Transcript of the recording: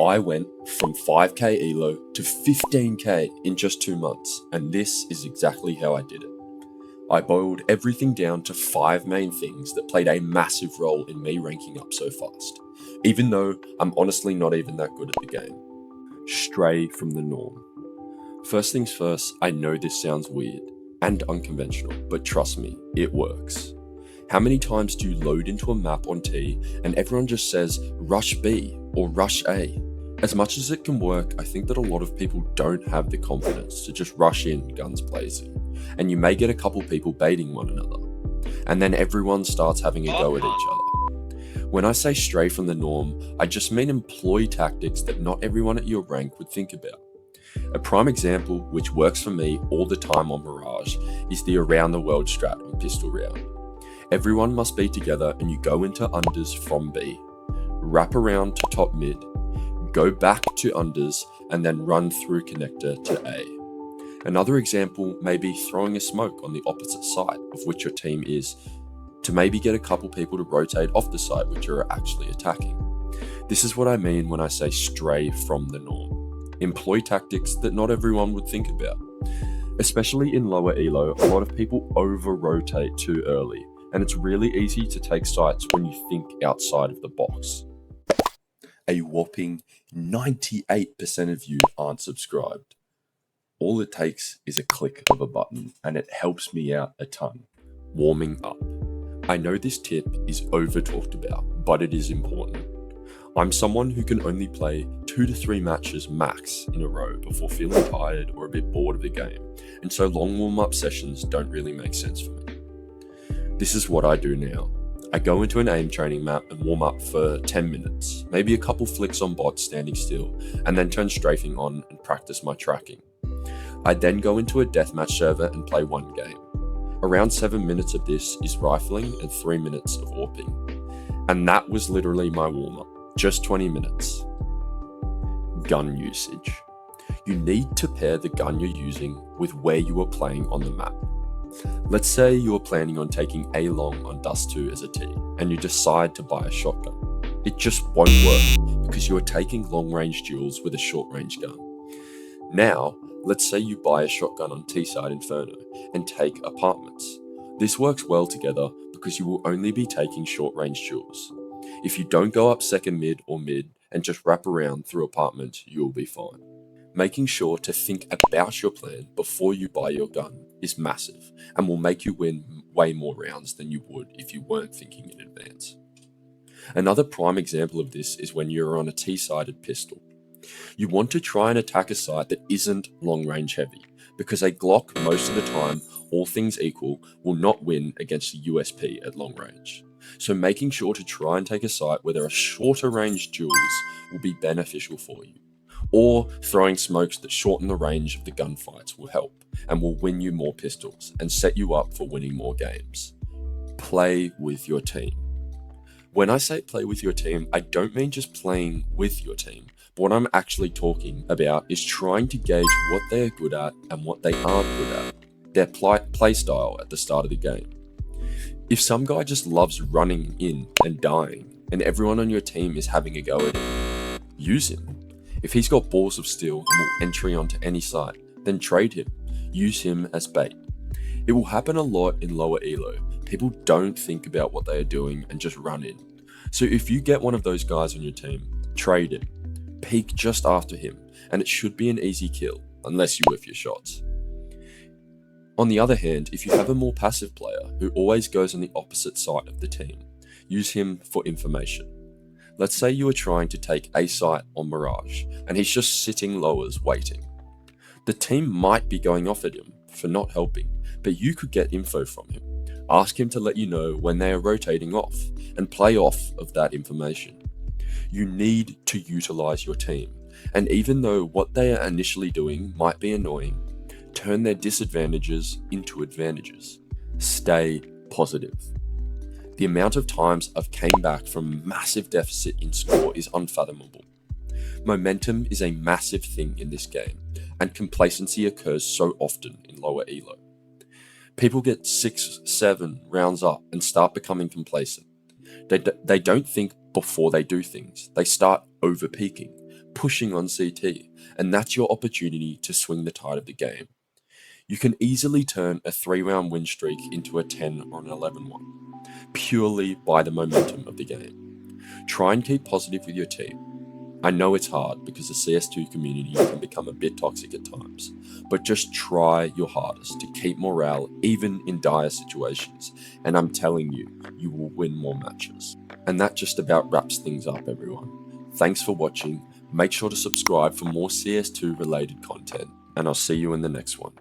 I went from 5k ELO to 15k in just 2 months, and this is exactly how I did it. I boiled everything down to 5 main things that played a massive role in me ranking up so fast, even though I'm honestly not even that good at the game. Stray from the norm. First things first, I know this sounds weird and unconventional, but trust me, it works. How many times do you load into a map on T and everyone just says rush B or rush A? As much as it can work, I think that a lot of people don't have the confidence to just rush in guns blazing, and you may get a couple people baiting one another, and then everyone starts having a go at each other. When I say stray from the norm, I just mean employ tactics that not everyone at your rank would think about. A prime example, which works for me all the time on Mirage, is the around the world strat on pistol round. Everyone must be together and you go into unders from B, wrap around to top mid, go back to unders, and then run through connector to A. Another example may be throwing a smoke on the opposite side of which your team is, to maybe get a couple people to rotate off the side which you're actually attacking. This is what I mean when I say stray from the norm. Employ tactics that not everyone would think about. Especially in lower ELO, a lot of people over-rotate too early, and it's really easy to take sites when you think outside of the box. A whopping 98% of you aren't subscribed. All it takes is a click of a button, and it helps me out a ton. Warming up. I know this tip is over talked about, but it is important. I'm someone who can only play 2 to 3 matches max in a row before feeling tired or a bit bored of the game, and so long warm-up sessions don't really make sense for me. This is what I do now. I go into an aim training map and warm up for 10 minutes, maybe a couple flicks on bots standing still, and then turn strafing on and practice my tracking. I then go into a deathmatch server and play 1 game. Around 7 minutes of this is rifling and 3 minutes of AWPing. And that was literally my warm-up, just 20 minutes. Gun usage. You need to pair the gun you're using with where you are playing on the map. Let's say you're planning on taking A long on Dust 2 as a T, and you decide to buy a shotgun. It just won't work because you are taking long range duels with a short range gun. Now, let's say you buy a shotgun on T-side Inferno and take apartments. This works well together because you will only be taking short range duels. If you don't go up second mid or mid and just wrap around through apartment, you will be fine. Making sure to think about your plan before you buy your gun is massive and will make you win way more rounds than you would if you weren't thinking in advance. Another prime example of this is when you're on a T-sided pistol. You want to try and attack a site that isn't long range heavy, because a Glock most of the time, all things equal, will not win against a USP at long range. So making sure to try and take a site where there are shorter range duels will be beneficial for you. Or throwing smokes that shorten the range of the gunfights will help and will win you more pistols and set you up for winning more games. Play with your team. When I say play with your team, I don't mean just playing with your team. But what I'm actually talking about is trying to gauge what they are good at and what they aren't good at, their play style at the start of the game. If some guy just loves running in and dying, and everyone on your team is having a go at him, use him. If he's got balls of steel and will entry onto any site, then trade him. Use him as bait. It will happen a lot in lower ELO. People don't think about what they are doing and just run in. So if you get one of those guys on your team, trade him. Peek just after him, and it should be an easy kill, unless you whiff your shots. On the other hand, if you have a more passive player who always goes on the opposite side of the team, use him for information. Let's say you are trying to take a site on Mirage, and he's just sitting lowers waiting. The team might be going off at him for not helping, but you could get info from him. Ask him to let you know when they are rotating off, and play off of that information. You need to utilize your team, and even though what they are initially doing might be annoying, turn their disadvantages into advantages. Stay positive. The amount of times I've came back from a massive deficit in score is unfathomable. Momentum is a massive thing in this game, and complacency occurs so often in lower ELO. People get 6, 7 rounds up and start becoming complacent. They don't think before they do things. They start over-peaking, pushing on CT, and that's your opportunity to swing the tide of the game. You can easily turn a 3-round win streak into a 10 or an 11 one, purely by the momentum of the game. Try and keep positive with your team. I know it's hard because the CS2 community can become a bit toxic at times, but just try your hardest to keep morale even in dire situations, and I'm telling you, you will win more matches. And that just about wraps things up, everyone. Thanks for watching. Make sure to subscribe for more CS2 related content, and I'll see you in the next one.